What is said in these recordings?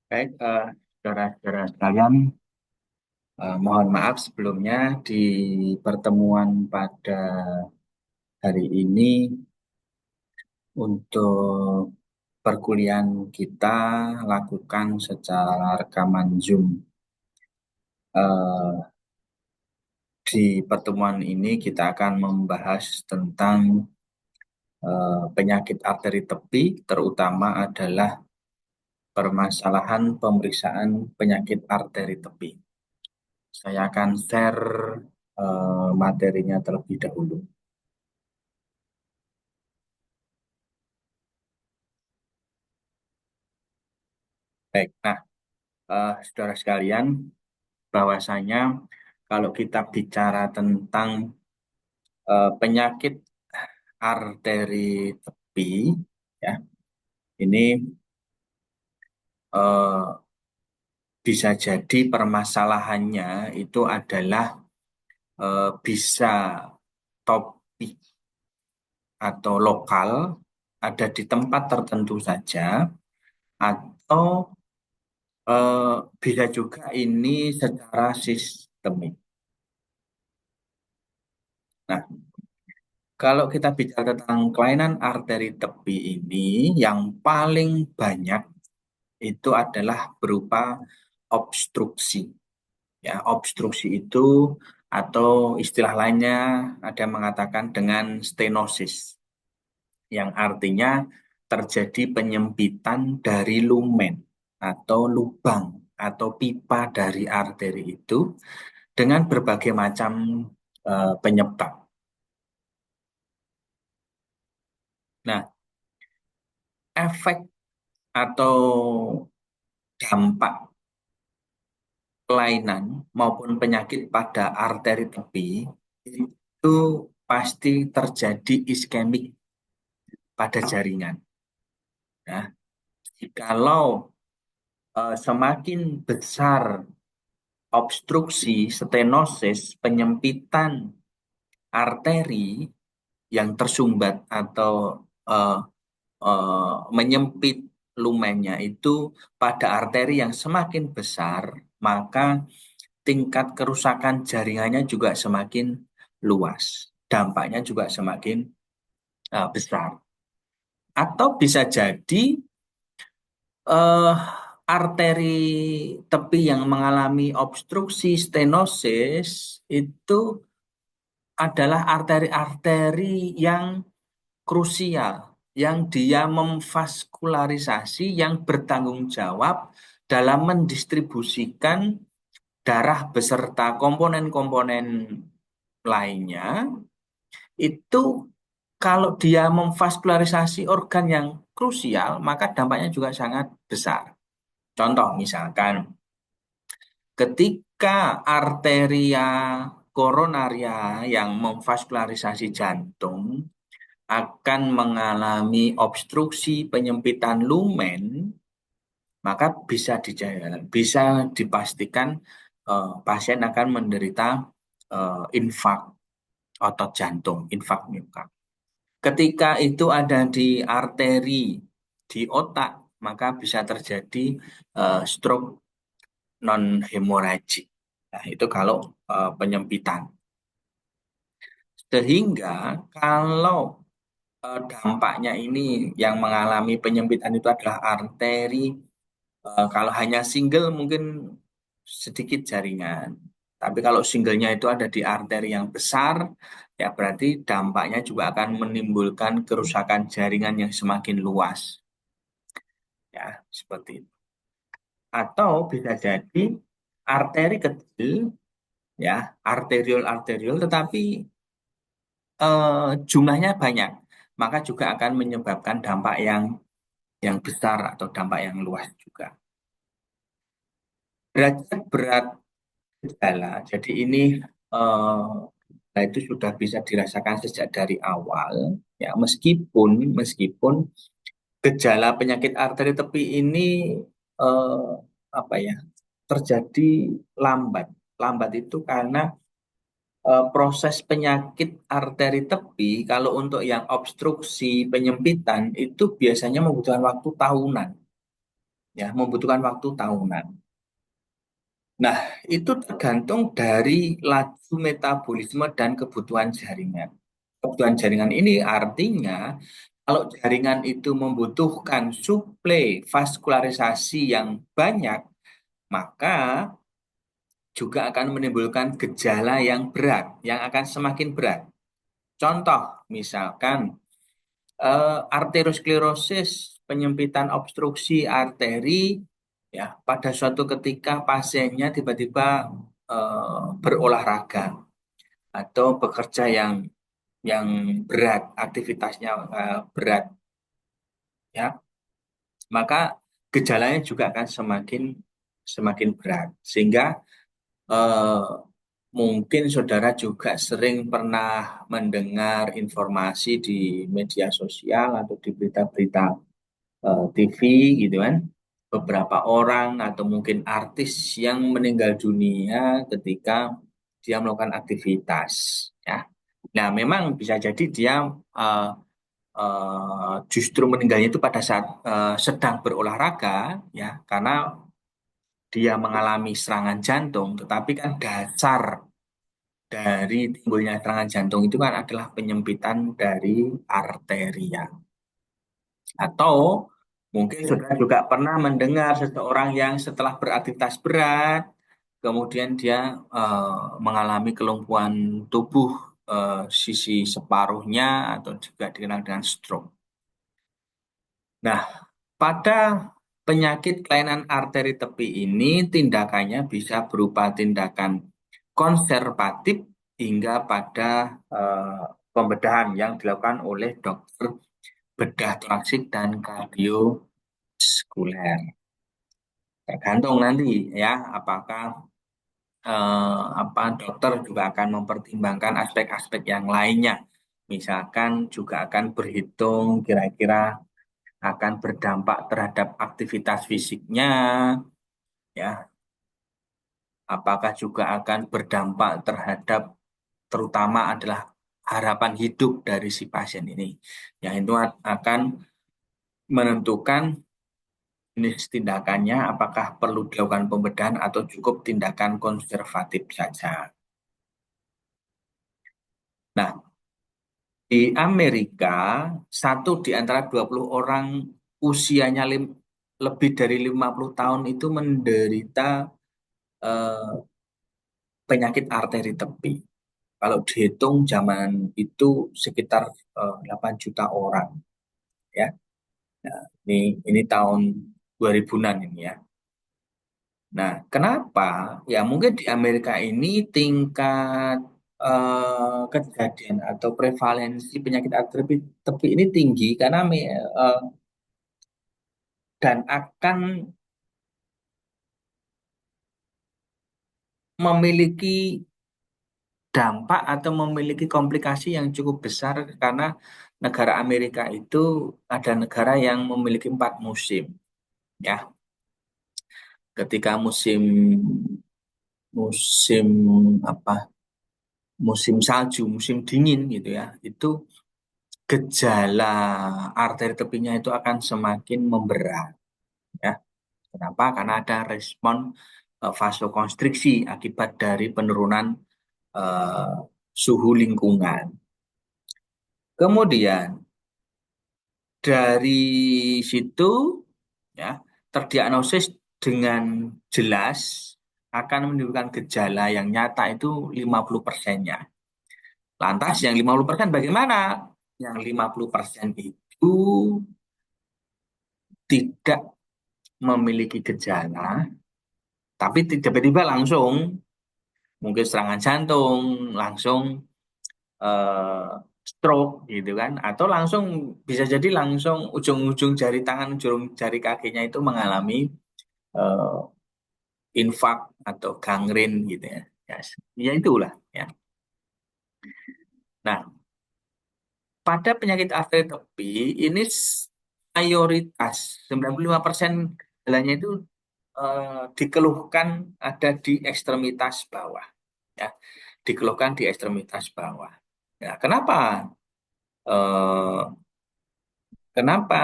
Baik, saudara-saudara sekalian, mohon maaf sebelumnya di pertemuan pada hari ini untuk perkuliahan kita lakukan secara rekaman Zoom. Eh, di pertemuan ini kita akan membahas tentang penyakit arteri tepi, terutama adalah permasalahan pemeriksaan penyakit arteri tepi. Saya akan share materinya terlebih dahulu. Baik, nah, saudara sekalian, bahwasanya kalau kita bicara tentang penyakit arteri tepi, ya, ini eh, bisa jadi permasalahannya itu adalah bisa topik atau lokal, ada di tempat tertentu saja, atau bisa juga ini secara sistemik. Nah, kalau kita bicara tentang kelainan arteri tepi ini, yang paling banyak itu adalah berupa obstruksi. Ya, obstruksi itu atau istilah lainnya ada yang mengatakan dengan stenosis, yang artinya terjadi penyempitan dari lumen atau lubang atau pipa dari arteri itu dengan berbagai macam penyebab. Nah, efek atau dampak kelainan maupun penyakit pada arteri tepi itu pasti terjadi iskemik pada jaringan. Nah, jikalau semakin besar obstruksi, stenosis, penyempitan arteri yang tersumbat atau eh, menyempit lumennya itu pada arteri yang semakin besar, maka tingkat kerusakan jaringannya juga semakin luas. Dampaknya juga semakin besar. Atau bisa jadi eh, arteri tepi yang mengalami obstruksi stenosis itu adalah arteri-arteri yang krusial, yang dia memvaskularisasi, yang bertanggung jawab dalam mendistribusikan darah beserta komponen-komponen lainnya, itu kalau dia memvaskularisasi organ yang krusial, maka dampaknya juga sangat besar. Contoh misalkan, ketika arteria koronaria yang memvaskularisasi jantung akan mengalami obstruksi penyempitan lumen, maka bisa dipastikan pasien akan menderita infak otot jantung, infak miokard. Ketika itu ada di arteri di otak, maka bisa terjadi stroke non hemoragik. Nah, itu kalau penyempitan. Sehingga kalau dampaknya ini yang mengalami penyempitan itu adalah arteri. Kalau hanya single mungkin sedikit jaringan. Tapi kalau singlenya itu ada di arteri yang besar, ya berarti dampaknya juga akan menimbulkan kerusakan jaringan yang semakin luas. Ya, seperti itu. Atau bisa jadi arteri kecil, ya, arteriol-arteriol, tetapi jumlahnya banyak. Maka juga akan menyebabkan dampak yang besar atau dampak yang luas juga. Derajat berat gejala. Jadi ini nah itu sudah bisa dirasakan sejak dari awal, ya, meskipun gejala penyakit arteri tepi ini eh, apa ya, terjadi lambat. Lambat itu karena proses penyakit arteri tepi kalau untuk yang obstruksi penyempitan itu biasanya membutuhkan waktu tahunan. ya, membutuhkan waktu tahunan. Nah, itu tergantung dari laju metabolisme dan kebutuhan jaringan. Kebutuhan jaringan ini artinya kalau jaringan itu membutuhkan suplai vaskularisasi yang banyak, maka juga akan menimbulkan gejala yang berat, yang akan semakin berat. Contoh, misalkan arteriosklerosis, penyempitan obstruksi arteri, ya pada suatu ketika pasiennya tiba-tiba berolahraga atau bekerja yang berat, aktivitasnya berat, ya, maka gejalanya juga akan semakin semakin berat. Sehingga eh, mungkin saudara juga sering pernah mendengar informasi di media sosial atau di berita-berita TV gitu kan, beberapa orang atau mungkin artis yang meninggal dunia ketika dia melakukan aktivitas, ya. Nah, memang bisa jadi dia eh, justru meninggalnya itu pada saat sedang berolahraga, ya, karena dia mengalami serangan jantung, tetapi kan dasar dari timbulnya serangan jantung itu kan adalah penyempitan dari arteria. Atau mungkin saudara juga pernah mendengar seseorang yang setelah beraktivitas berat, kemudian dia mengalami kelumpuhan tubuh sisi separuhnya atau juga dikenal dengan stroke. Nah, pada penyakit kelainan arteri tepi ini tindakannya bisa berupa tindakan konservatif hingga pada eh, pembedahan yang dilakukan oleh dokter bedah toraksik dan kardiosekuler. Tergantung nanti ya apakah dokter juga akan mempertimbangkan aspek-aspek yang lainnya. Misalkan juga akan berhitung kira-kira akan berdampak terhadap aktivitas fisiknya, ya, apakah juga akan berdampak terhadap terutama adalah harapan hidup dari si pasien ini. Yang itu akan menentukan jenis tindakannya, apakah perlu dilakukan pembedahan atau cukup tindakan konservatif saja. Nah, di Amerika, satu di antara 20 orang usianya lebih dari 50 tahun itu menderita eh, penyakit arteri tepi. Kalau dihitung zaman itu sekitar 8 juta orang, ya. Nah, ini tahun 2000-an ini ya. Nah, kenapa? Ya mungkin di Amerika ini tingkat kejadian atau prevalensi penyakit arteri tepi ini tinggi karena dan akan memiliki dampak atau memiliki komplikasi yang cukup besar karena negara Amerika itu ada negara yang memiliki 4 musim, ya. Ketika musim musim apa musim salju, musim dingin gitu ya, itu gejala arteri tepinya itu akan semakin memberat, ya. Kenapa? Karena ada respon vasokonstriksi akibat dari penurunan eh, suhu lingkungan. Kemudian dari situ, ya, terdiagnosis dengan jelas akan menimbulkan gejala yang nyata itu 50%-nya. Lantas yang 50% bagaimana? Yang 50% itu tidak memiliki gejala, tapi tiba-tiba langsung mungkin serangan jantung, langsung eh, stroke gitu kan, atau langsung bisa jadi langsung ujung-ujung jari tangan, ujung jari kakinya itu mengalami eh, infak atau gangren gitu ya. Ya, ya itulah ya. Nah, pada penyakit arteri tepi ini mayoritas 95% gejalanya itu dikeluhkan ada di ekstremitas bawah, ya. Dikeluhkan di ekstremitas bawah. Ya, kenapa? Eh, Kenapa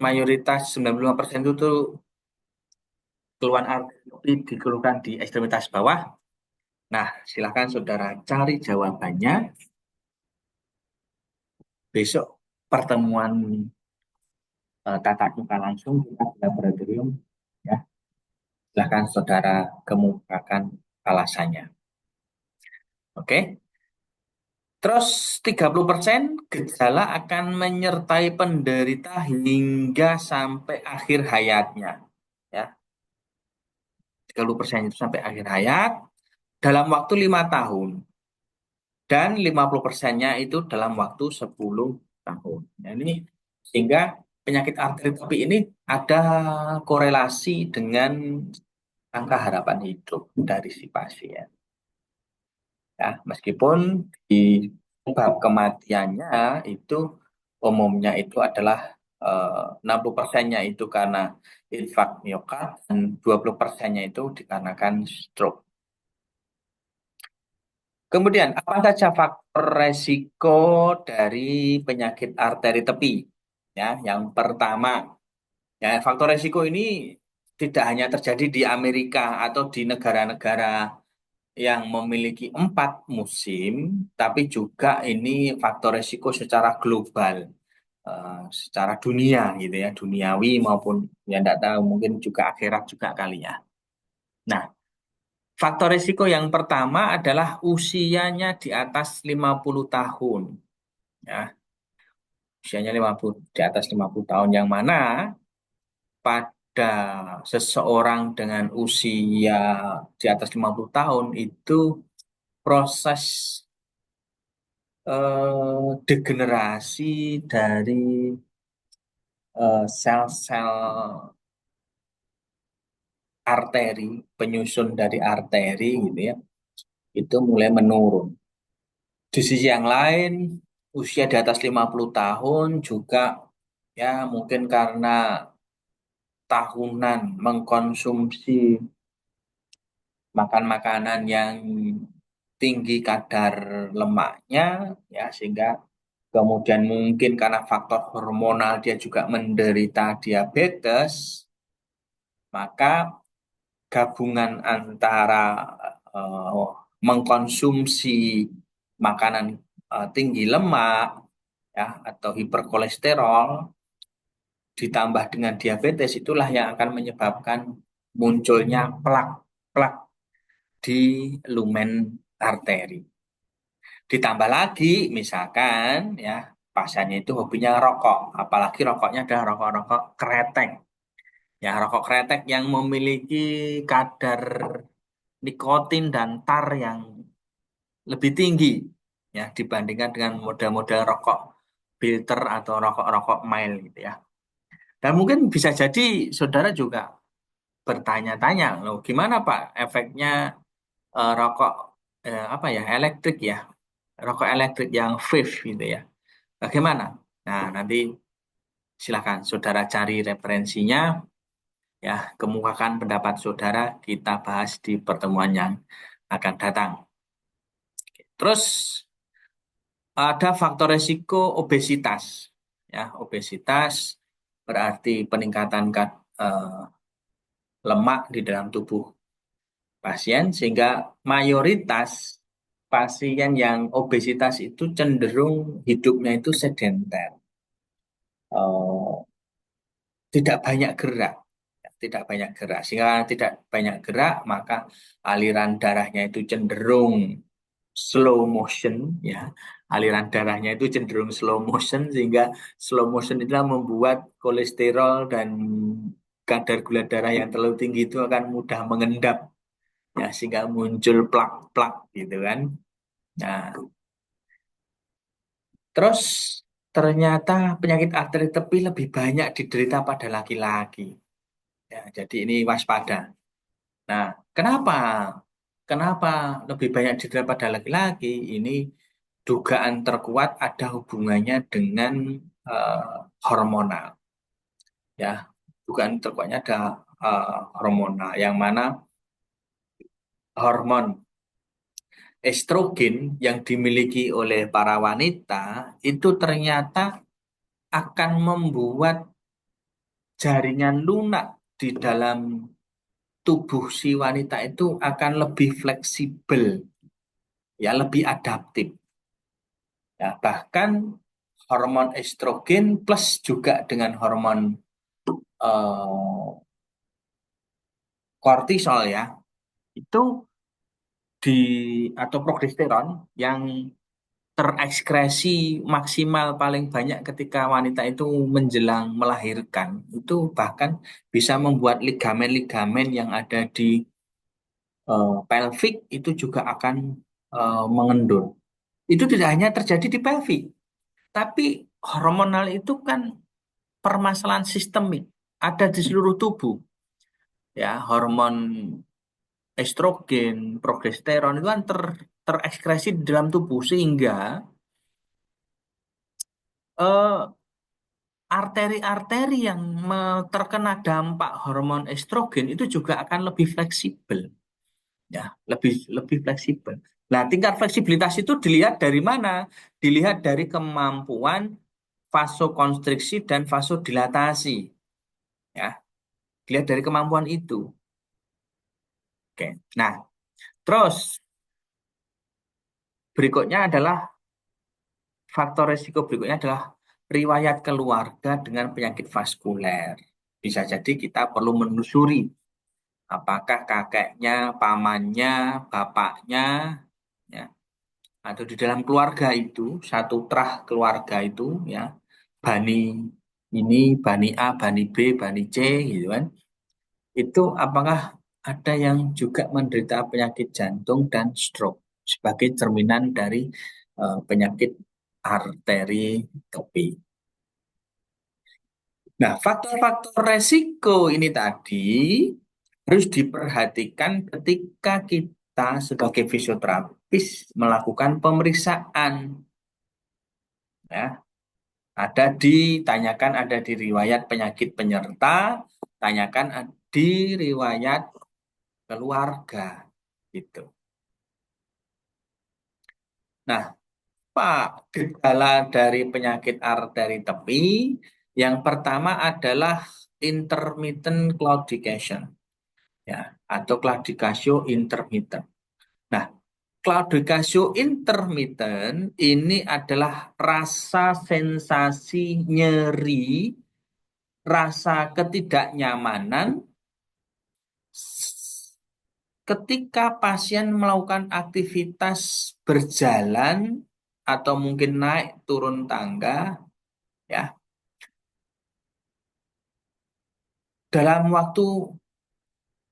mayoritas 95% itu tuh keluhan arteri dikeluhkan di ekstremitas bawah. Nah, silakan saudara cari jawabannya besok pertemuan tatap muka langsung kita di laboratorium ya. Silakan saudara kemukakan alasannya. Oke. Terus 30% gejala akan menyertai penderita hingga sampai akhir hayatnya. Ya, 30% itu sampai akhir hayat dalam waktu 5 tahun. Dan 50%-nya itu dalam waktu 10 tahun. Nah, ini sehingga penyakit arteri topik ini ada korelasi dengan angka harapan hidup dari si pasien. Ya, meskipun di sebab kematiannya itu umumnya itu adalah 60%-nya itu karena infak miokard dan 20%-nya itu dikarenakan stroke. Kemudian, apa saja faktor resiko dari penyakit arteri tepi? Ya, yang pertama, ya faktor resiko ini tidak hanya terjadi di Amerika atau di negara-negara yang memiliki 4 musim, tapi juga ini faktor resiko secara global, secara dunia gitu ya, duniawi maupun ya tidak tahu mungkin juga akhirat juga kali ya. Nah, faktor resiko yang pertama adalah usianya di atas 50 tahun. Ya, usianya 50 di atas 50 tahun yang mana pada seseorang dengan usia di atas 50 tahun itu proses degenerasi dari sel-sel arteri, penyusun dari arteri gitu ya, itu mulai menurun. Di sisi yang lain, usia di atas 50 tahun juga ya mungkin karena tahunan mengkonsumsi makan makanan yang tinggi kadar lemaknya ya sehingga kemudian mungkin karena faktor hormonal dia juga menderita diabetes, maka gabungan antara eh, mengkonsumsi makanan tinggi lemak ya atau hiperkolesterol ditambah dengan diabetes itulah yang akan menyebabkan munculnya plak-plak di lumen arteri. Ditambah lagi misalkan ya pasiennya itu hobinya rokok, apalagi rokoknya adalah rokok-rokok kretek. Ya, rokok kretek yang memiliki kadar nikotin dan tar yang lebih tinggi ya dibandingkan dengan model-model rokok filter atau rokok-rokok mild gitu ya. Dan mungkin bisa jadi saudara juga bertanya-tanya, loh gimana Pak efeknya rokok apa ya elektrik ya, rokok elektrik yang vape gitu ya. Bagaimana? Nah, nanti silakan saudara cari referensinya ya, kemukakan pendapat saudara kita bahas di pertemuan yang akan datang. Terus ada faktor resiko obesitas. Ya, obesitas berarti peningkatan lemak di dalam tubuh pasien sehingga mayoritas pasien yang obesitas itu cenderung hidupnya itu sedenter. Eh, Tidak banyak gerak, tidak banyak gerak. Sehingga tidak banyak gerak, maka aliran darahnya itu cenderung slow motion ya. Aliran darahnya itu cenderung slow motion sehingga slow motion itu membuat kolesterol dan kadar gula darah yang terlalu tinggi itu akan mudah mengendap ya sehingga muncul plak-plak gitu kan. Nah, terus ternyata penyakit arteri tepi lebih banyak diderita pada laki-laki. Ya, jadi ini waspada. Nah, kenapa? Kenapa lebih banyak diderita pada laki-laki? Ini dugaan terkuat ada hubungannya dengan hormonal. Ya, dugaan terkuatnya ada hormonal, yang mana hormon estrogen yang dimiliki oleh para wanita itu ternyata akan membuat jaringan lunak di dalam tubuh si wanita itu akan lebih fleksibel, ya lebih adaptif. Ya, bahkan hormon estrogen plus juga dengan hormon eh, kortisol ya, itu di atau progesteron yang terekskresi maksimal paling banyak ketika wanita itu menjelang melahirkan, itu bahkan bisa membuat ligamen-ligamen yang ada di pelvic itu juga akan mengendur. Itu tidak hanya terjadi di pelvic, tapi hormonal itu kan permasalahan sistemik, ada di seluruh tubuh. Ya, hormon estrogen, progesteron itu kan terekskresi di dalam tubuh sehingga eh, arteri-arteri yang terkena dampak hormon estrogen itu juga akan lebih fleksibel, ya, lebih lebih fleksibel. Nah, tingkat fleksibilitas itu dilihat dari mana? Dilihat dari kemampuan vasokonstriksi dan vasodilatasi, ya. Dilihat dari kemampuan itu. Oke. Nah, terus berikutnya adalah faktor risiko berikutnya adalah riwayat keluarga dengan penyakit vaskuler. Bisa jadi kita perlu menelusuri apakah kakeknya, pamannya, bapaknya, ya, atau di dalam keluarga itu, satu terah keluarga itu, ya, bani ini, bani A, bani B, bani C, gitu kan, itu apakah ada yang juga menderita penyakit jantung dan stroke sebagai cerminan dari penyakit arteri topi. Nah, faktor-faktor resiko ini tadi harus diperhatikan ketika kita sebagai fisioterapis melakukan pemeriksaan. Ya, ditanyakan ada di riwayat penyakit penyerta, tanyakan di riwayat keluarga, gitu. Nah, Pak, gejala dari penyakit arteri tepi yang pertama adalah intermittent claudication, ya, atau claudicatio intermittent. Nah, claudicatio intermittent ini adalah rasa sensasi nyeri, rasa ketidaknyamanan ketika pasien melakukan aktivitas berjalan atau mungkin naik turun tangga, ya, dalam waktu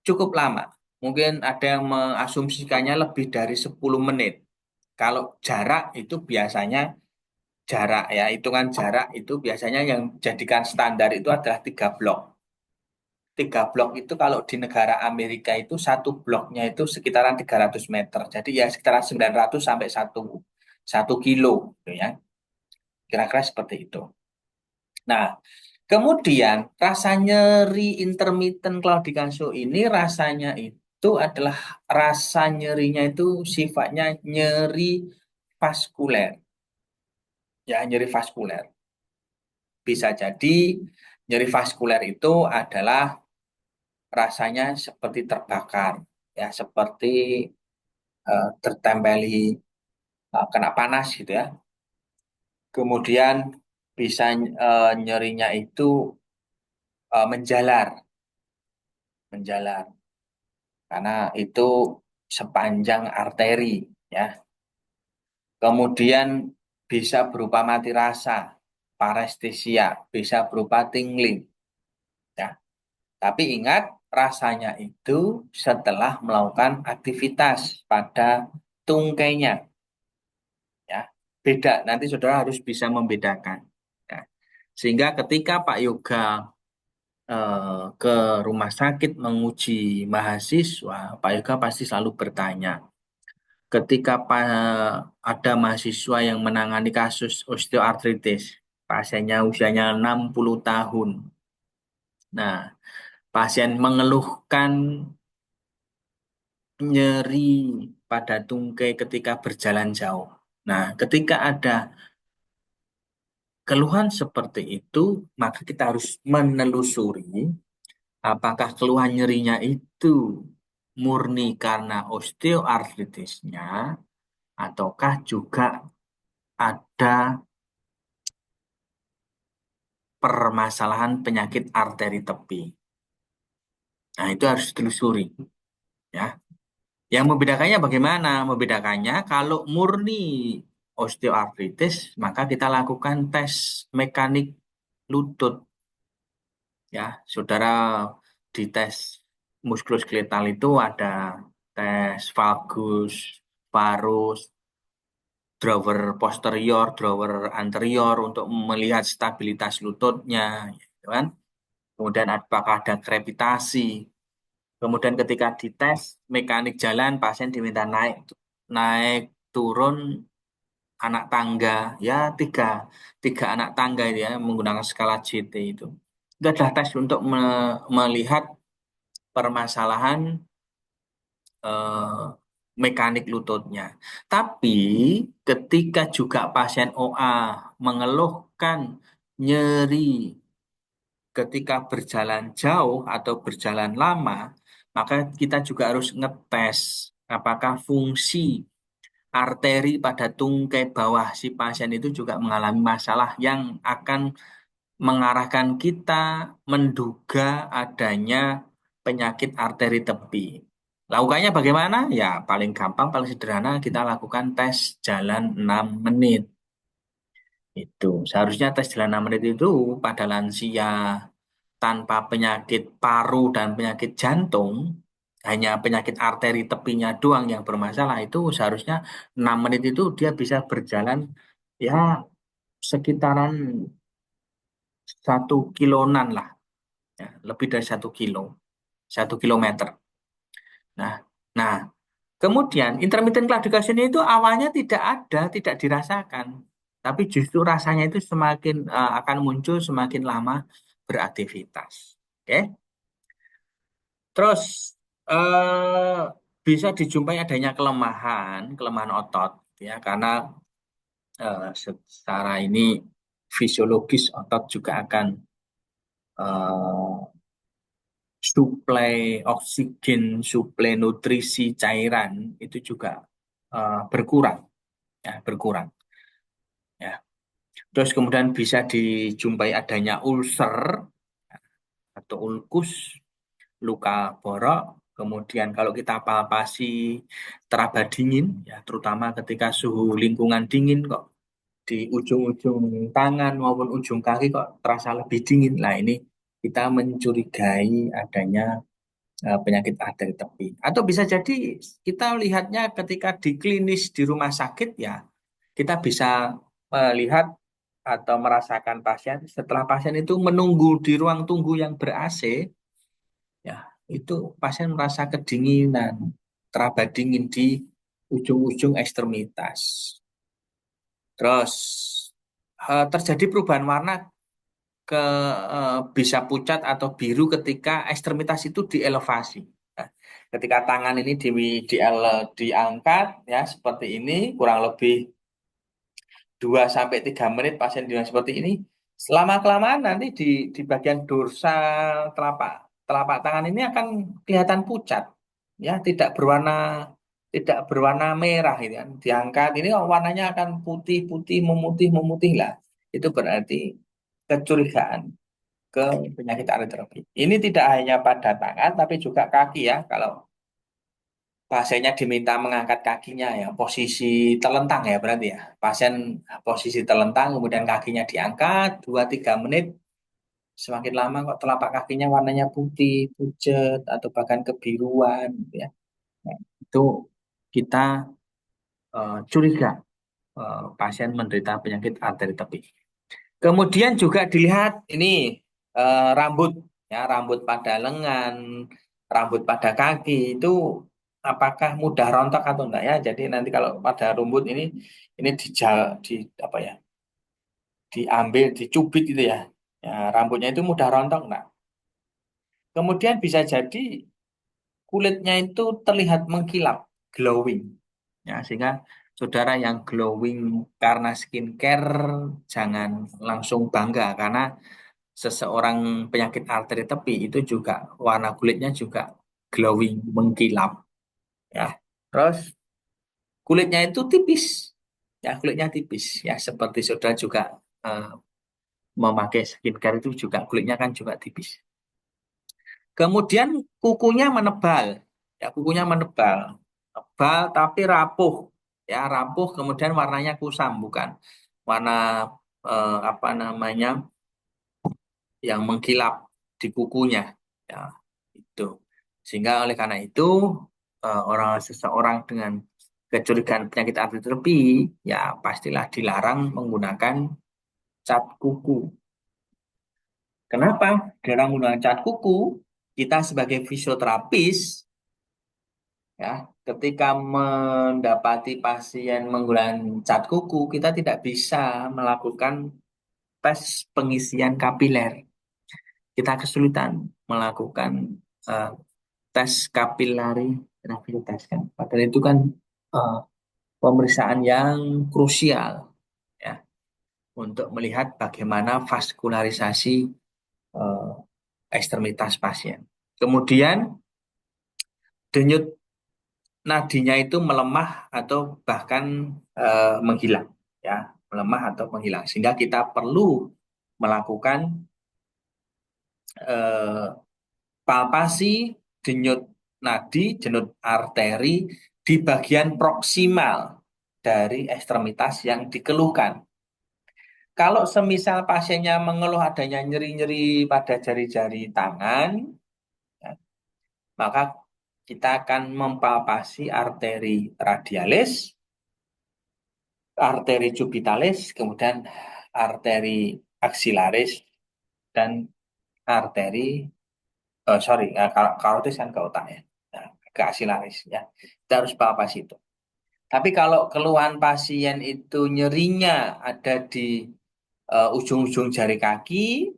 cukup lama. Mungkin ada yang mengasumsikannya lebih dari 10 menit. Kalau jarak itu biasanya jarak, ya, hitungan jarak itu biasanya yang jadikan standar itu adalah 3 blok. 3 blok itu kalau di negara Amerika itu satu bloknya itu sekitaran 300 meter. Jadi ya sekitaran 900 sampai 1 kilo, gitu ya. Kira-kira seperti itu. Nah, kemudian rasa nyeri intermittent claudication ini rasanya itu adalah rasa nyerinya itu sifatnya nyeri vaskuler. Ya, nyeri vaskuler. Bisa jadi nyeri vaskuler itu adalah rasanya seperti terbakar, ya, seperti tertempeli kena panas gitu ya. Kemudian bisa nyerinya itu menjalar, menjalar karena itu sepanjang arteri, ya. Kemudian bisa berupa mati rasa, parestesia, bisa berupa tingling, ya. Tapi ingat, rasanya itu setelah melakukan aktivitas pada tungkainya, ya. Beda, nanti saudara harus bisa membedakan, ya. Sehingga ketika Pak Yoga ke rumah sakit menguji mahasiswa, Pak Yoga pasti selalu bertanya, ketika ada mahasiswa yang menangani kasus osteoartritis, pasiennya usianya 60 tahun. Nah, pasien mengeluhkan nyeri pada tungkai ketika berjalan jauh. Nah, ketika ada keluhan seperti itu, maka kita harus menelusuri Apakah keluhan nyerinya itu murni karena osteoartritisnya ataukah juga ada permasalahan penyakit arteri tepi. Nah, itu harus ditelusuri ya. Yang membedakannya bagaimana? Membedakannya kalau murni osteoartritis, maka kita lakukan tes mekanik lutut ya. Saudara di tes muskuloskeletal itu ada tes valgus, varus, drawer posterior, drawer anterior untuk melihat stabilitas lututnya, gitu kan? Kemudian apakah ada gravitasi. Kemudian ketika dites mekanik jalan, pasien diminta naik naik turun anak tangga, ya tiga anak tangga itu ya menggunakan skala JT itu. Itu adalah tes untuk melihat permasalahan eh, mekanik lututnya. Tapi ketika juga pasien OA mengeluhkan nyeri ketika berjalan jauh atau berjalan lama, maka kita juga harus ngetes apakah fungsi arteri pada tungkai bawah si pasien itu juga mengalami masalah yang akan mengarahkan kita menduga adanya penyakit arteri tepi. Lakukannya bagaimana? Ya, paling gampang, paling sederhana kita lakukan tes jalan 6 menit. Itu seharusnya tes jalan 6 menit itu pada lansia tanpa penyakit paru dan penyakit jantung, hanya penyakit arteri tepinya doang yang bermasalah itu seharusnya 6 menit itu dia bisa berjalan ya sekitaran 1 kiloan lah, ya, lebih dari 1 kilo, 1 kilometer. Nah, nah, kemudian intermittent claudication itu awalnya tidak ada, tidak dirasakan, tapi justru rasanya itu semakin akan muncul semakin lama beraktivitas. Oke. Terus eh, bisa dijumpai adanya kelemahan otot ya karena secara ini fisiologis otot juga akan eh, suplai oksigen, suplai nutrisi cairan itu juga berkurang ya, berkurang ya. Terus kemudian bisa dijumpai adanya ulcer atau ulkus, luka borok. Kemudian kalau kita palpasi teraba dingin, ya terutama ketika suhu lingkungan dingin kok di ujung-ujung tangan maupun ujung kaki kok terasa lebih dingin. Nah ini kita mencurigai adanya penyakit arteri tepi. Atau bisa jadi kita lihatnya ketika di klinis di rumah sakit ya kita bisa melihat atau merasakan pasien setelah pasien itu menunggu di ruang tunggu yang ber-AC ya itu pasien merasa kedinginan, teraba dingin di ujung-ujung ekstremitas. Terus terjadi perubahan warna ke bisa pucat atau biru ketika ekstremitas itu dielevasi. Nah, ketika tangan ini diangkat ya seperti ini kurang lebih 2 sampai 3 menit pasien dengan seperti ini. Selama kelamaan nanti di bagian dorsal telapak telapak tangan ini akan kelihatan pucat, ya tidak berwarna merah gitu kan. Diangkat ini warnanya akan putih-putih memutih lah. Itu berarti kecurigaan ke penyakit aritrofi. Ini tidak hanya pada tangan tapi juga kaki ya. Kalau pasiennya diminta mengangkat kakinya ya, posisi telentang ya berarti ya. Pasien posisi telentang, kemudian kakinya diangkat 2-3 menit, semakin lama kok telapak kakinya warnanya putih, pucat, atau bahkan kebiruan gitu ya. Nah, itu kita curiga pasien menderita penyakit arteri tepi. Kemudian juga dilihat ini rambut ya, rambut pada lengan, rambut pada kaki itu apakah mudah rontok atau enggak ya. Jadi nanti kalau pada rumput ini di apa ya, diambil, dicubit itu ya. Ya, rambutnya itu mudah rontok enggak. Kemudian bisa jadi kulitnya itu terlihat mengkilap, glowing. Ya, sehingga saudara yang glowing karena skincare jangan langsung bangga karena seseorang penyakit arteri tepi itu juga warna kulitnya juga glowing, mengkilap ya. Terus kulitnya itu tipis. Ya, kulitnya tipis ya seperti saudara juga eh, memakai skincare itu juga kulitnya kan juga tipis. Kemudian kukunya menebal. Ya, kukunya menebal. Tebal tapi rapuh. Ya, rapuh kemudian warnanya kusam bukan warna apa namanya yang mengkilap di kukunya. Ya, itu. Sehingga oleh karena itu seseorang dengan kecurigaan penyakit arteri ya pastilah dilarang menggunakan cat kuku. Kenapa? Dilarang menggunakan cat kuku? Kita sebagai fisioterapis ya, ketika mendapati pasien menggunakan cat kuku, kita tidak bisa melakukan tes pengisian kapiler. Kita kesulitan melakukan eh, tes kapilari rehabilitas kan. Padahal itu kan eh, pemeriksaan yang krusial ya untuk melihat bagaimana vaskularisasi eh, ekstremitas pasien. Kemudian denyut nadinya itu melemah atau bahkan menghilang ya, melemah atau menghilang sehingga kita perlu melakukan eh, palpasi denyut nadi, denyut arteri di bagian proksimal dari ekstremitas yang dikeluhkan. Kalau semisal pasiennya mengeluh adanya nyeri-nyeri pada jari-jari tangan, ya, maka kita akan mempalpasi arteri radialis, arteri cubitalis, kemudian arteri aksilaris, dan arteri, sorry, karotis kan ke otak ya, nah, ke aksilaris ya. Kita harus palpasi itu. Tapi kalau keluhan pasien itu nyerinya ada di ujung-ujung jari kaki,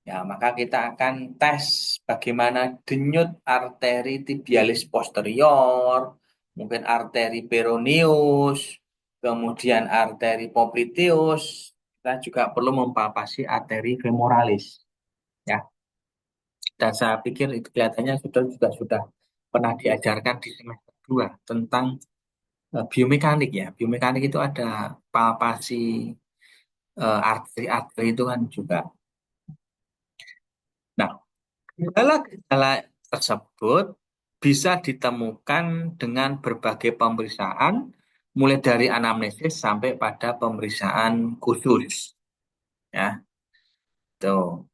ya maka kita akan tes bagaimana denyut arteri tibialis posterior, mungkin arteri peroneus, kemudian arteri popliteus. Kita juga perlu mempalpasi arteri femoralis. Ya, dan saya pikir itu kelihatannya sudah juga sudah pernah diajarkan di semester 2 tentang biomekanik ya. Biomekanik itu ada palpasi arteri-arteri itu kan juga. Nah, gejala-gejala tersebut bisa ditemukan dengan berbagai pemeriksaan, mulai dari anamnesis sampai pada pemeriksaan khusus. Ya, tuh.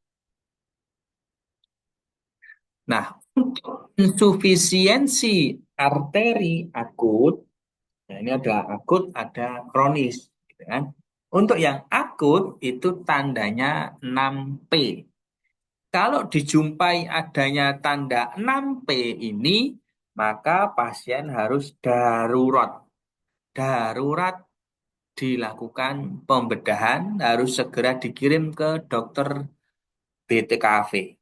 Nah, untuk insufisiensi arteri akut, nah ini ada akut, ada kronis, gitu kan? Untuk yang akut itu tandanya 6P. Kalau dijumpai adanya tanda 6P ini, maka pasien harus darurat. Darurat dilakukan pembedahan, harus segera dikirim ke dokter BTKV.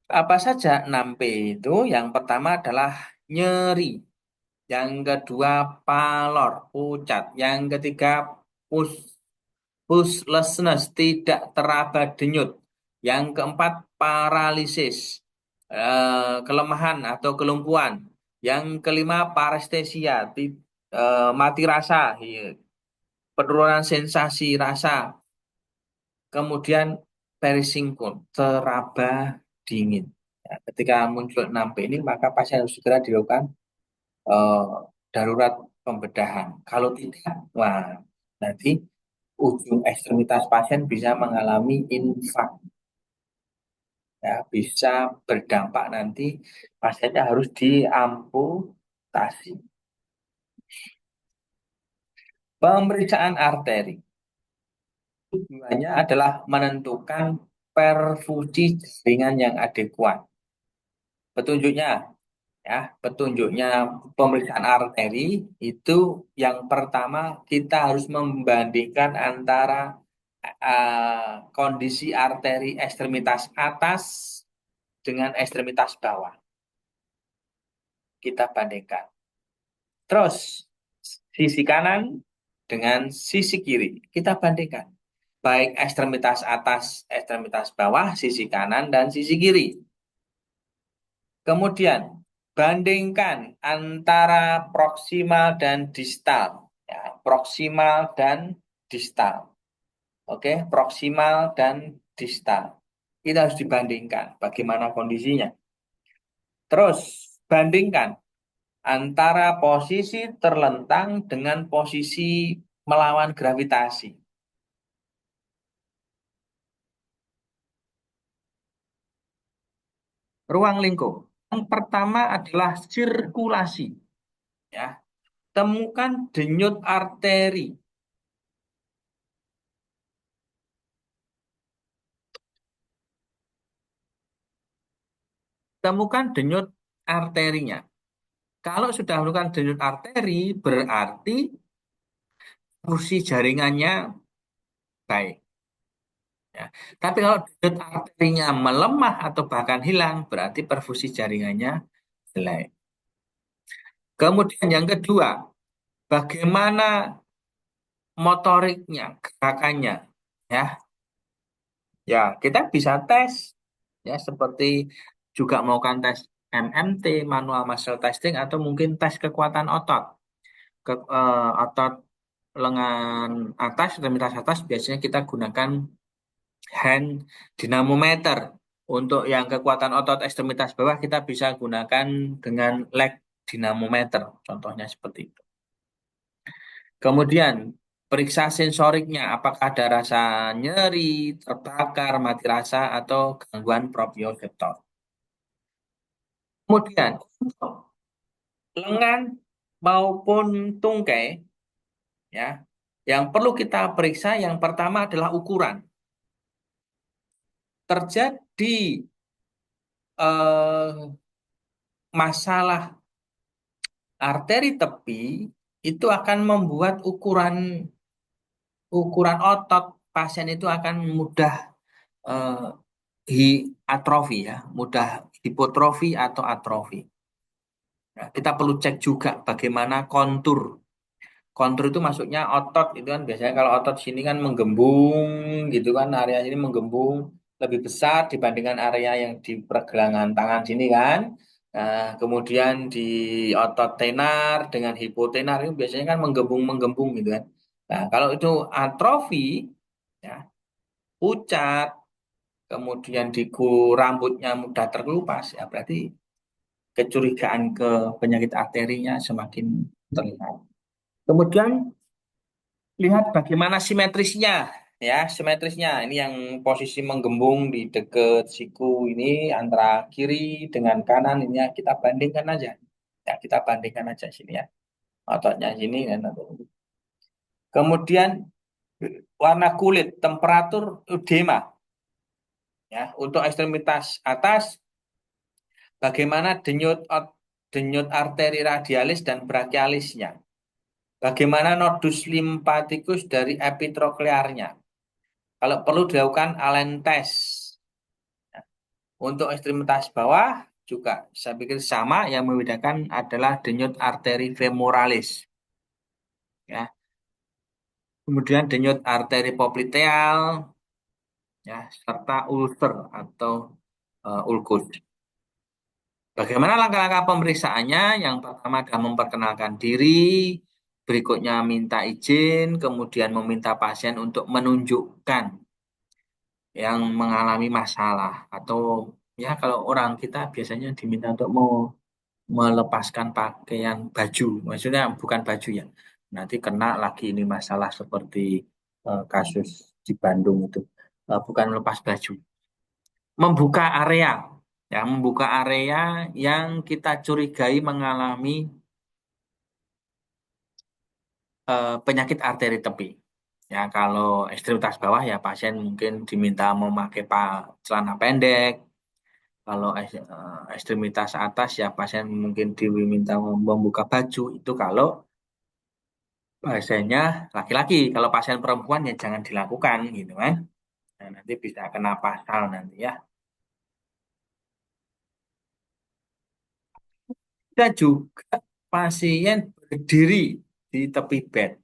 Apa saja 6P itu? Yang pertama adalah nyeri. Yang kedua palor, pucat. Yang ketiga pus pushlessness, tidak teraba denyut. Yang keempat, paralisis, kelemahan atau kelumpuhan. Yang kelima, parestesia, mati rasa, iya, penurunan sensasi rasa. Kemudian perisingkun, teraba dingin. Ya, ketika muncul 6P ini, maka pasien harus segera dilakukan eh, darurat pembedahan. Kalau tidak, wah, nanti ujung ekstremitas pasien bisa mengalami infak, ya, bisa berdampak nanti pasiennya harus diamputasi. Pemeriksaan arteri tujuannya adalah menentukan perfusi jaringan yang adekuat. Petunjuknya, ya, petunjuknya pemeriksaan arteri itu yang pertama kita harus membandingkan antara kondisi arteri ekstremitas atas dengan ekstremitas bawah. Kita bandingkan. Terus sisi kanan dengan sisi kiri. Kita bandingkan. baik ekstremitas atas, ekstremitas bawah, sisi kanan dan sisi kiri. Kemudian bandingkan antara proksimal dan distal. Ya, proksimal dan distal. Oke, proksimal dan distal. Kita harus dibandingkan bagaimana kondisinya. Terus bandingkan antara posisi terlentang dengan posisi melawan gravitasi. Ruang lingkup. Yang pertama adalah sirkulasi. Ya, temukan denyut arteri. Temukan denyut arterinya. Kalau sudah menemukan denyut arteri, berarti fungsi jaringannya baik. Ya. Tapi kalau denyut arterinya melemah atau bahkan hilang, berarti perfusi jaringannya jelek. Kemudian yang kedua, bagaimana motoriknya, gerakannya? Ya, ya kita bisa tes, ya seperti juga melakukan tes MMT, manual muscle testing, atau mungkin tes kekuatan otot. Otot lengan atas, ekstremitas atas biasanya kita gunakan hand dynamometer. Untuk yang kekuatan otot ekstremitas bawah kita bisa gunakan dengan leg dynamometer. Contohnya seperti itu. Kemudian periksa sensoriknya, apakah ada rasa nyeri, terbakar, mati rasa, atau gangguan proprioseptor. Kemudian untuk lengan maupun tungkai, ya, yang perlu kita periksa yang pertama adalah ukuran. Terjadi masalah arteri tepi itu akan membuat ukuran ukuran otot pasien itu akan mudah eh, atrofi ya, mudah hipotrofi atau atrofi. Nah, kita perlu cek juga bagaimana kontur. Kontur itu maksudnya otot itu kan biasanya kalau otot sini kan menggembung gitu kan, area sini menggembung lebih besar dibandingkan area yang di pergelangan tangan sini kan. Nah, kemudian di otot tenar dengan hipotenar itu biasanya kan menggembung-menggembung gitu kan. Nah, kalau itu atrofi ya, pucat, kemudian rambutnya mudah terkelupas ya berarti kecurigaan ke penyakit arterinya semakin terlihat. Kemudian lihat bagaimana simetrisnya, ya simetrisnya. Ini yang posisi menggembung di dekat siku ini antara kiri dengan kanan ini ya, kita bandingkan aja. Ya kita bandingkan aja sini ya. Ototnya sini kan. Kemudian warna kulit, temperatur edema. Ya untuk ekstremitas atas, bagaimana denyut arteri radialis dan brachialisnya. Bagaimana nodus limfatikus dari epitroklearnya. Kalau perlu dilakukan Allen test. Untuk ekstremitas bawah juga saya pikir sama, yang membedakan adalah denyut arteri femoralis. Ya. Kemudian denyut arteri popliteal, ya, serta ulcer atau ulkus. Bagaimana langkah-langkah pemeriksaannya? Yang pertama adalah memperkenalkan diri, berikutnya minta izin, kemudian meminta pasien untuk menunjukkan yang mengalami masalah atau ya kalau orang kita biasanya diminta untuk mau melepaskan pakaian baju, maksudnya bukan baju ya. Nanti kena lagi ini masalah seperti kasus di Bandung itu. Bukan melepas baju, membuka area, ya membuka area yang kita curigai mengalami penyakit arteri tepi. Ya kalau ekstremitas bawah ya pasien mungkin diminta memakai celana pendek. Kalau ekstremitas atas ya pasien mungkin diminta membuka baju. Itu kalau pasiennya laki-laki. Kalau pasien perempuan ya jangan dilakukan gitu kan. Nah, nanti bisa kena pasal nanti ya. Kita juga pasien berdiri di tepi bed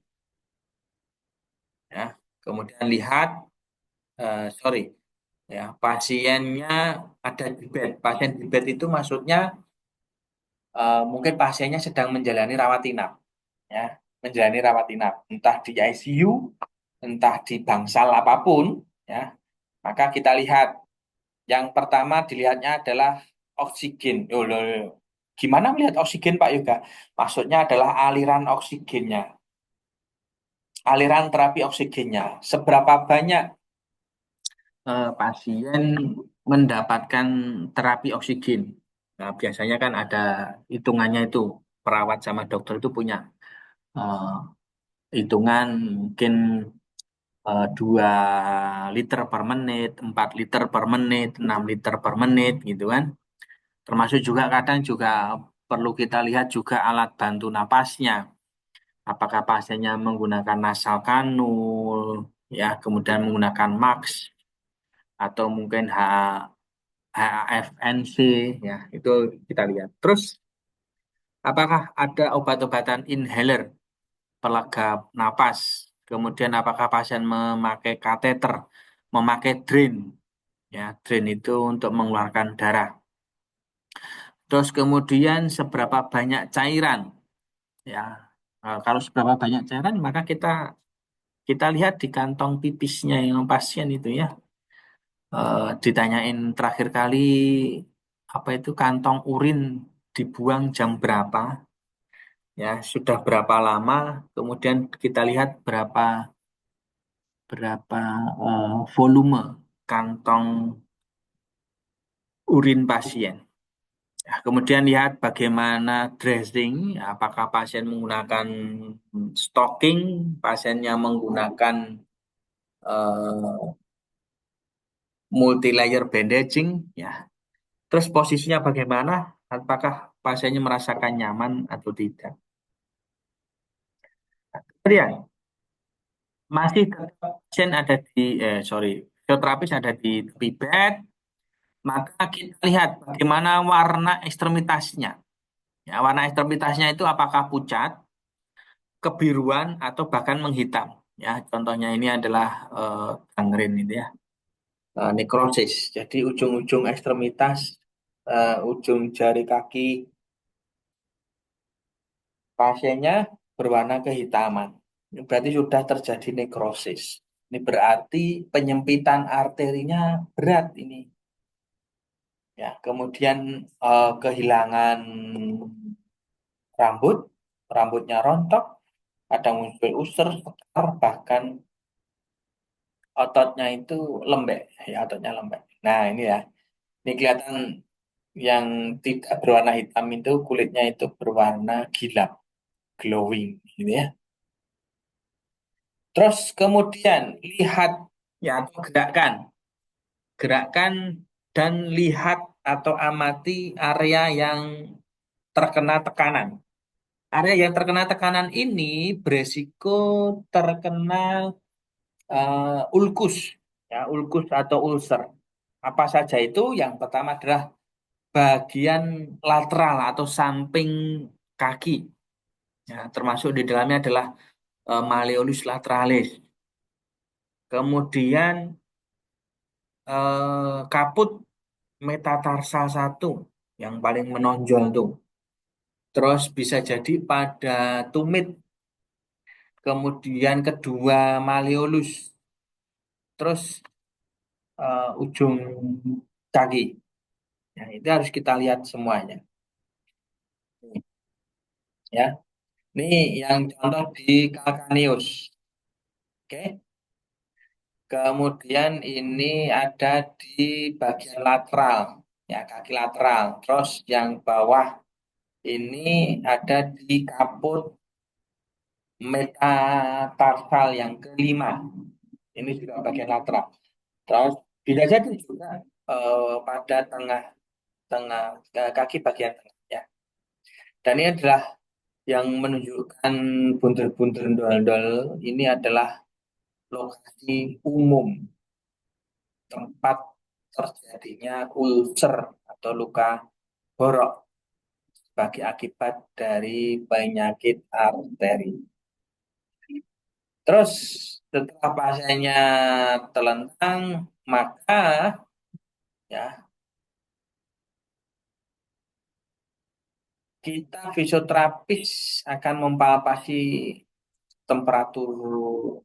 ya. Kemudian lihat sorry, ya pasiennya ada di bed. Pasien di bed itu maksudnya mungkin pasiennya sedang menjalani rawat inap, ya, menjalani rawat inap, entah di ICU, entah di bangsal apapun, ya. Maka kita lihat yang pertama dilihatnya adalah oksigen. Oh, loh, loh. Gimana melihat oksigen, Pak Yoga? Maksudnya adalah aliran oksigennya, aliran terapi oksigennya. Seberapa banyak pasien mendapatkan terapi oksigen? Nah, biasanya kan ada hitungannya itu. Perawat sama dokter itu punya eh, hitungan mungkin 2 liter per menit, 4 liter per menit, 6 liter per menit gitu kan. Termasuk juga kadang juga perlu kita lihat juga alat bantu napasnya. Apakah pasiennya menggunakan nasal kanul, ya, kemudian menggunakan max atau mungkin HFNC, ya, itu kita lihat. Terus, apakah ada obat-obatan inhaler pelega napas? Kemudian apakah pasien memakai kateter, memakai drain, ya, drain itu untuk mengeluarkan darah. Terus kemudian seberapa banyak cairan, ya. Kalau seberapa banyak cairan maka kita kita lihat di kantong pipisnya yang pasien itu, ya. Ditanyain terakhir kali apa itu kantong urin dibuang jam berapa, ya, sudah berapa lama, kemudian kita lihat berapa berapa volume kantong urin pasien. Ya, kemudian lihat bagaimana dressing, apakah pasien menggunakan stocking, pasiennya menggunakan multi layer bandaging, ya. Terus posisinya bagaimana? Apakah pasiennya merasakan nyaman atau tidak? Kemudian masih tetap pasien ada di sorry, fisioterapis ada di tepi bed, maka kita lihat bagaimana warna ekstremitasnya. Ya, warna ekstremitasnya itu apakah pucat, kebiruan atau bahkan menghitam. Ya, contohnya ini adalah gangren itu, ya, nekrosis. Jadi ujung-ujung ekstremitas, ujung jari kaki pasiennya berwarna kehitaman. Ini berarti sudah terjadi nekrosis. Ini berarti penyempitan arterinya berat ini. Ya, kemudian kehilangan rambut, rambutnya rontok, ada muncul user, sekar, bahkan ototnya itu lembek, ya, ototnya lembek. Nah, ini ya, ini kelihatan yang tidak berwarna hitam itu kulitnya itu berwarna gilap, glowing, gitu ya. Terus kemudian lihat, ya, atau gerakan dan lihat atau amati area yang terkena tekanan. Area yang terkena tekanan ini beresiko terkena ulkus, ya, ulkus atau ulcer. Apa saja itu? Yang pertama adalah bagian lateral atau samping kaki. Ya, termasuk di dalamnya adalah malleolus lateralis. Kemudian kaput metatarsal satu yang paling menonjol tuh. Terus bisa jadi pada tumit, kemudian kedua malleolus, terus ujung kaki. Ya, itu harus kita lihat semuanya. Ya, ini yang contoh di kalkaneus. Oke. Kemudian ini ada di bagian lateral, ya, kaki lateral. Terus yang bawah ini ada di kaput metatarsal yang kelima. Ini juga bagian lateral. Terus bisa jadi juga pada tengah kaki bagian tengah, ya. Dan ini adalah yang menunjukkan buntut-buntut dol-dol ini adalah lokasi umum tempat terjadinya ulcer atau luka borok sebagai akibat dari penyakit arteri. Terus setelah pasiennya telentang, maka ya kita fisioterapis akan mempalpasi temperatur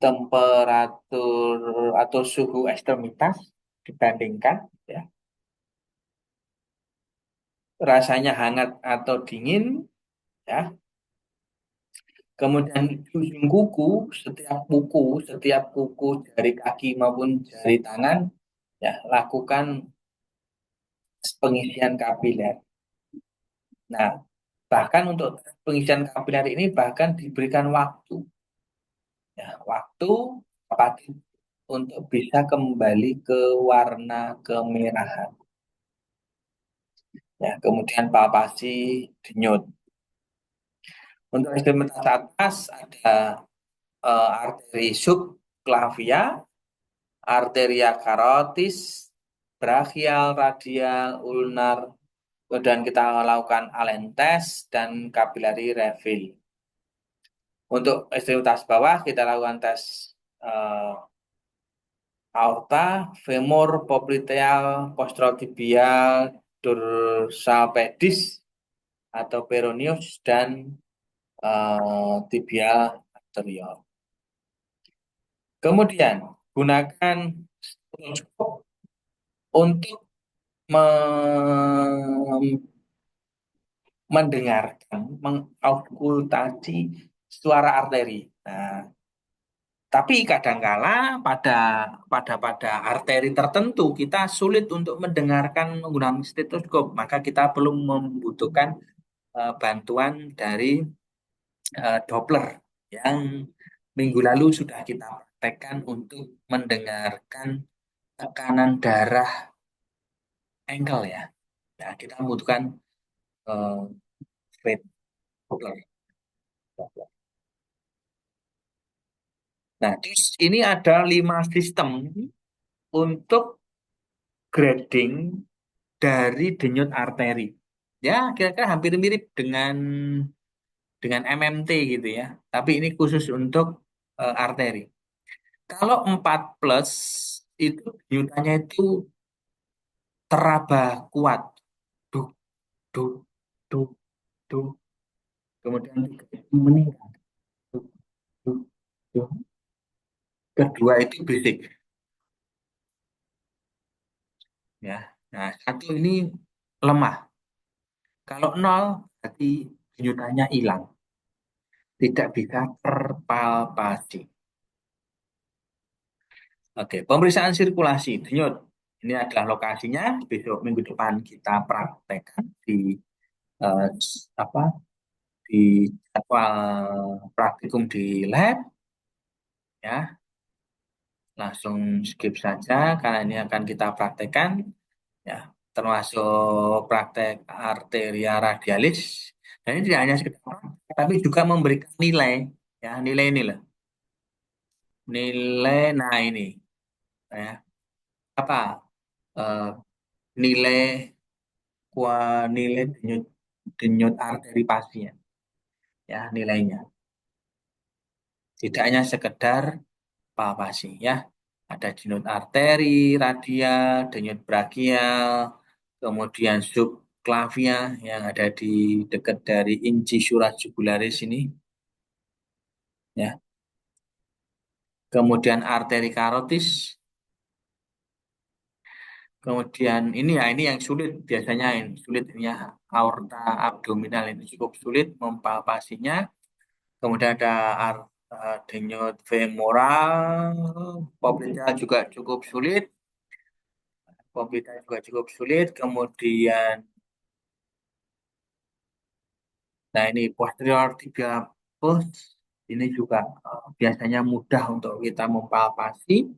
temperatur atau suhu ekstremitas dibandingkan ya rasanya hangat atau dingin ya. Kemudian ujung kuku, setiap kuku jari kaki maupun jari tangan ya lakukan pengisian kapiler. Nah, bahkan untuk pengisian kapiler ini bahkan diberikan waktu ya, waktu pati untuk bisa kembali ke warna kemerahan. Ya, kemudian palpasi denyut. Untuk ekstremitas atas ada arteri subclavia, arteria carotis, brachial, radial, ulnar. Kemudian kita lakukan Allen test dan capillary refill. Untuk ekstremitas bawah kita lakukan tes eh, aorta, femur, popliteal, postrotibial, dorsal pedis atau peroneus dan tibial anterior. Kemudian gunakan stetoskop untuk mendengarkan, mengauskultasi suara arteri. Nah, tapi kadangkala pada arteri tertentu kita sulit untuk mendengarkan menggunakan stetoskop, maka kita perlu membutuhkan bantuan dari Doppler yang minggu lalu sudah kita praktekkan untuk mendengarkan tekanan darah ankle ya. Ya, kita membutuhkan eh, Fred Doppler. Nah, terus ini ada 5 sistem untuk grading dari denyut arteri. Ya, kira-kira hampir mirip dengan MMT gitu ya. Tapi ini khusus untuk arteri. Kalau 4 plus itu denyutannya itu teraba kuat. Duk, duk, duk, duk. Kemudian 3 itu meningkat. Duk, duk, duk. Kedua itu berisik. Ya. Nah, satu ini lemah. Kalau nol, berarti denyutannya hilang. Tidak bisa terpalpasi. Oke, pemeriksaan sirkulasi denyut. Ini adalah lokasinya. Besok minggu depan kita praktekkan di eh, apa di jadwal praktikum di lab ya. Langsung skip saja karena ini akan kita praktekkan ya, termasuk praktek arteria radialis. Dan ini tidak hanya sekedar praktek, tapi juga memberikan nilai ya, nilai ini loh. Nilai nah ini ya. Apa eh, nilai nilai denyut denyut arteri pasien ya nilainya. Tidak hanya sekedar palpasi ya. Ada denyut arteri, radial, denyut brachial, kemudian subclavia yang ada di dekat dari incisura jugularis ini ya. Kemudian arteri karotis, kemudian ini yang sulit biasanya ini sulit ini ya aorta abdominal ini cukup sulit mempalpasinya. Kemudian ada denyut femoral, popliteal juga cukup sulit. Popliteal juga cukup sulit. Kemudian, nah ini posterior tibial post ini juga biasanya mudah untuk kita mempalpasi.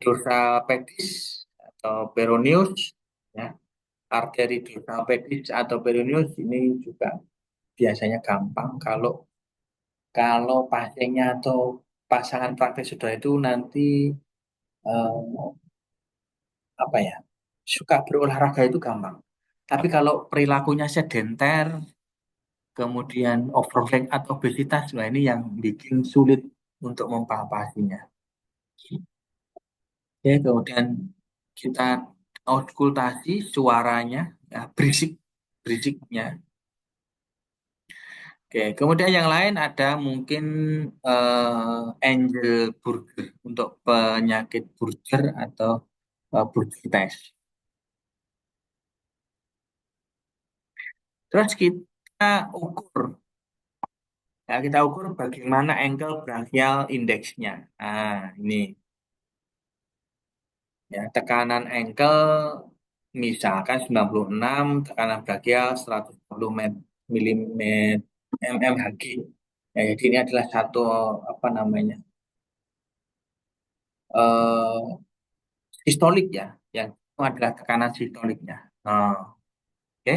Dorsal pedis atau peroneus, ya, arteri dorsal pedis atau peroneus ini juga biasanya gampang kalau kalau pasiennya atau pasangan praktek sudah itu nanti eh, apa ya suka berolahraga itu gampang. Tapi kalau perilakunya sedenter kemudian overweight atau obesitas, nah ini yang bikin sulit untuk mempalpasinya. Oke, kemudian kita auskultasi suaranya, ya, berisiknya. Oke, kemudian yang lain ada mungkin angel Burger untuk penyakit Burger atau Burger test. Terus kita ukur, ya kita ukur bagaimana angle brachial indeksnya. Nah, ini ya tekanan ankle misalkan 96, tekanan brachial 110 mmHg. Ya, jadi ini adalah satu apa namanya sistolik ya, yang itu adalah tekanan sistoliknya. Nah, oke,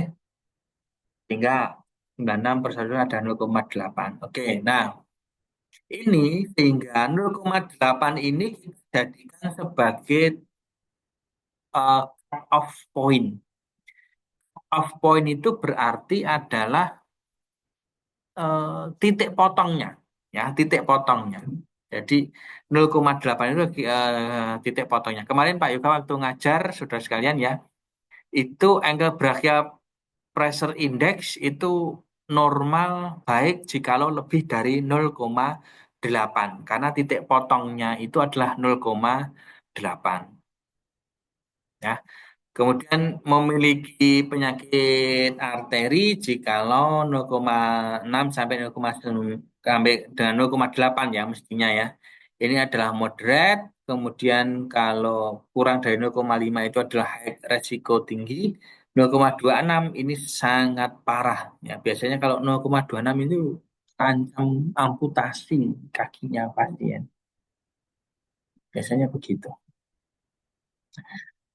sehingga 96 per 100 ada 0,8. Oke, nah ini sehingga 0,8 ini kita jadikan sebagai off point. Off point itu berarti adalah titik potongnya, ya titik potongnya. Jadi 0,8 itu titik potongnya. Kemarin Pak Yuka waktu ngajar, saudara sekalian ya, itu angle brachial pressure index itu normal baik jikalau lebih dari 0,8 karena titik potongnya itu adalah 0,8. Ya. Kemudian memiliki penyakit arteri jikalau 0,6 sampai 0,9 sampai dengan 0,8 ya mestinya ya. Ini adalah moderate. Kemudian kalau kurang dari 0,5 itu adalah high resiko tinggi. 0,26 ini sangat parah. Ya, biasanya kalau 0,26 itu terancam amputasi kakinya pasien. Biasanya begitu.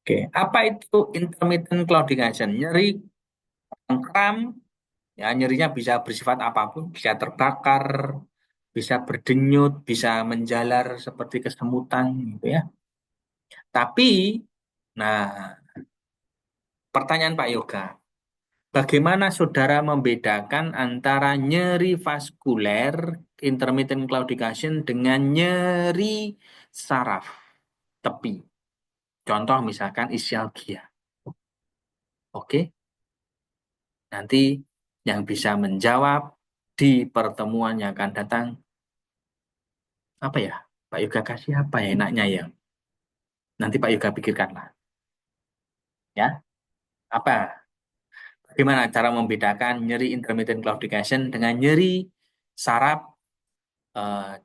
Oke, apa itu intermittent claudication? Nyeri, kram, ya nyerinya bisa bersifat apapun, bisa terbakar, bisa berdenyut, bisa menjalar seperti kesemutan gitu ya. Tapi, nah pertanyaan Pak Yoga, bagaimana saudara membedakan antara nyeri vaskuler, intermittent claudication dengan nyeri saraf tepi? Contoh misalkan ischialgia. Oke, nanti yang bisa menjawab di pertemuan yang akan datang apa ya? Pak Yoga kasih apa ya enaknya ya? Nanti Pak Yoga pikirkanlah. Ya, apa? Bagaimana cara membedakan nyeri intermittent claudication dengan saraf eh,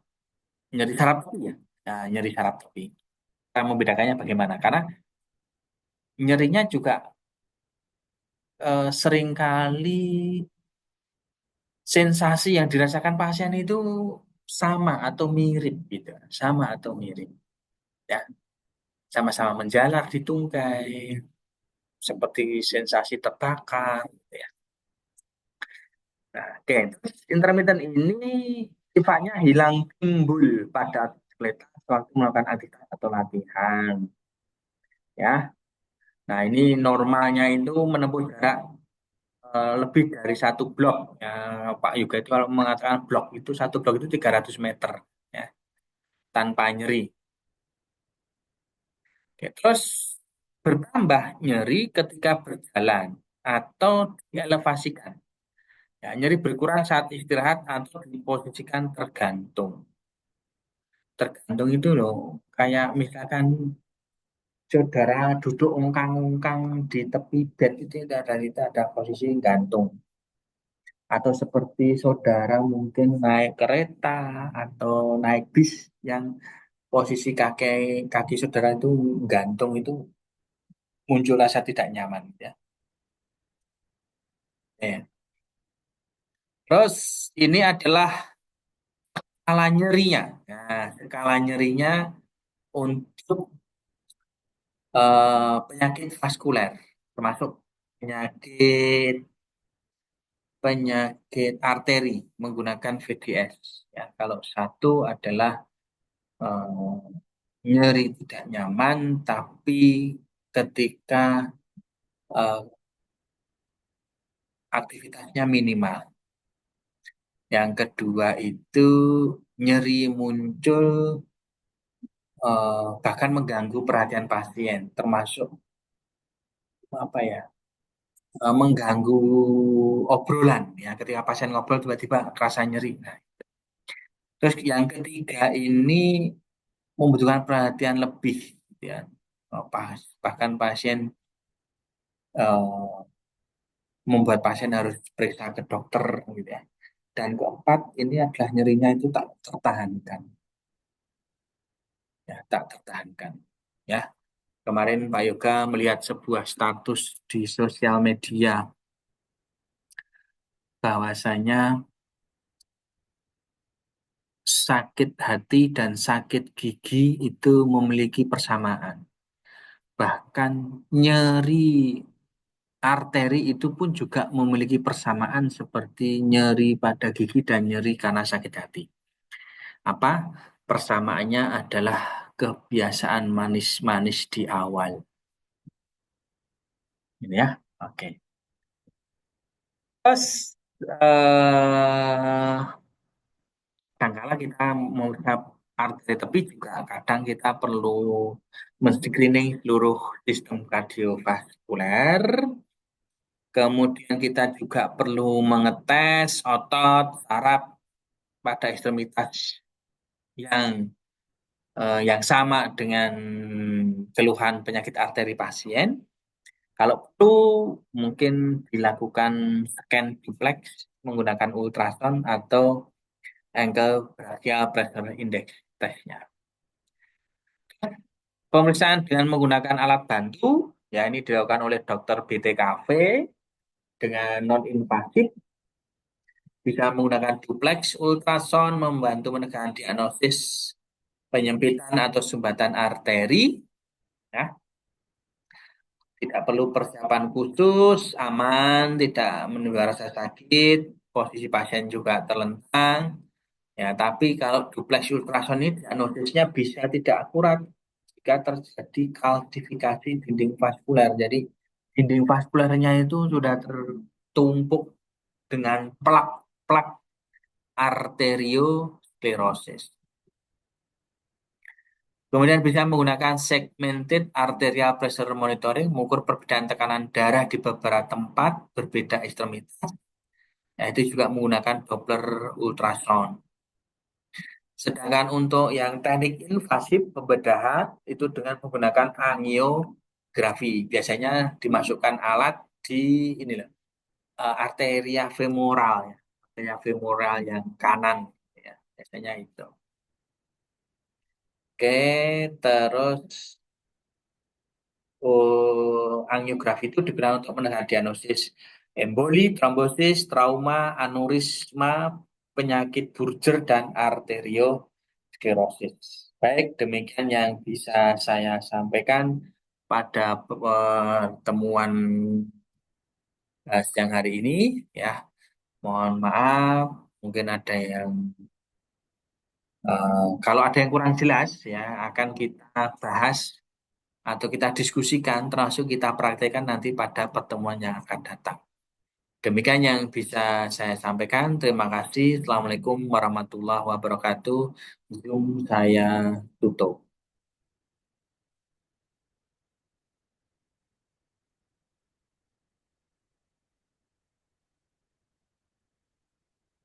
nyeri saraf tepi ya? Nah, nyeri saraf tepi. Cara membedakannya bagaimana? Karena nyerinya juga seringkali sensasi yang dirasakan pasien itu sama atau mirip gitu, sama atau mirip. Ya, sama-sama menjalar di tungkai, seperti sensasi terbakar, gitu ya. Nah, oke, terus intermittent ini sifatnya hilang timbul pada atlet waktu melakukan aktivitas atau latihan, ya. Nah, ini normalnya itu menempuh jarak lebih dari satu blok. Ya, Pak Yuga itu kalau mengatakan blok itu satu blok itu 300 meter, ya, tanpa nyeri. Oke, terus bertambah nyeri ketika berjalan atau dielevasikan. Ya, nyeri berkurang saat istirahat atau diposisikan tergantung. Tergantung itu loh, kayak misalkan saudara duduk ungkang-ungkang di tepi bed itu ada posisi gantung. Atau seperti saudara mungkin naik kereta atau naik bis yang posisi kaki kaki saudara itu gantung itu muncul rasa tidak nyaman ya. Ya. Terus ini adalah skala nyerinya. Nah, skala nyerinya untuk penyakit vaskuler, termasuk penyakit penyakit arteri menggunakan VGS. Ya, kalau satu adalah eh, nyeri tidak nyaman, tapi ketika aktivitasnya minimal. Yang kedua itu nyeri muncul bahkan mengganggu perhatian pasien, termasuk apa ya, mengganggu obrolan ya. Ketika pasien ngobrol tiba-tiba rasa nyeri. Nah, terus yang ketiga ini membutuhkan perhatian lebih, gitu ya. Bahkan pasien eh, membuat pasien harus periksa ke dokter gitu ya. Dan keempat ini adalah nyerinya itu tak tertahankan, ya tak tertahankan. Ya, kemarin Pak Yoga melihat sebuah status di sosial media bahwasanya sakit hati dan sakit gigi itu memiliki persamaan. Bahkan nyeri arteri itu pun juga memiliki persamaan seperti nyeri pada gigi dan nyeri karena sakit hati. Apa? Persamaannya adalah kebiasaan manis-manis di awal. Ini ya. Oke. Terus kadangkala kita mengusap arteri tepi juga kadang kita perlu men-screening seluruh sistem kardiovaskuler. Kemudian kita juga perlu mengetes otot, saraf pada ekstremitas yang yang sama dengan keluhan penyakit arteri pasien. Kalau perlu mungkin dilakukan scan duplex menggunakan ultrasound atau ankle brachial pressure index testnya. Pemeriksaan dengan menggunakan alat bantu, ya ini dilakukan oleh dokter BTKV dengan non-invasif, bisa menggunakan duplex ultrasound membantu menegakkan diagnosis penyempitan atau sumbatan arteri, ya. Tidak perlu persiapan khusus, aman, tidak menimbulkan rasa sakit, posisi pasien juga terlentang. Ya, tapi kalau duplex ultrasound ini diagnosisnya bisa tidak akurat jika terjadi kalsifikasi dinding vaskuler. Jadi dinding vaskulernya itu sudah tertumpuk dengan plak-plak arteriosklerosis. Kemudian bisa menggunakan segmented arterial pressure monitoring, mengukur perbedaan tekanan darah di beberapa tempat berbeda ekstremitas. Ya, itu juga menggunakan Doppler ultrasound. Sedangkan untuk yang teknik invasif pembedahan itu dengan menggunakan angiografi. Biasanya dimasukkan alat di inilah arteria femoral ya. Arteria femoral yang kanan ya. Biasanya itu. Oke, terus angiografi itu digunakan untuk menekan diagnosis emboli, trombosis, trauma, aneurisma, penyakit Buerger, dan arteriosklerosis. Baik, demikian yang bisa saya sampaikan pada pertemuan siang hari ini. Ya, mohon maaf, mungkin ada yang kalau ada yang kurang jelas ya akan kita bahas atau kita diskusikan, termasuk kita praktekkan nanti pada pertemuan yang akan datang. Demikian yang bisa saya sampaikan. Terima kasih. Assalamualaikum warahmatullahi wabarakatuh. Zoom saya tutup.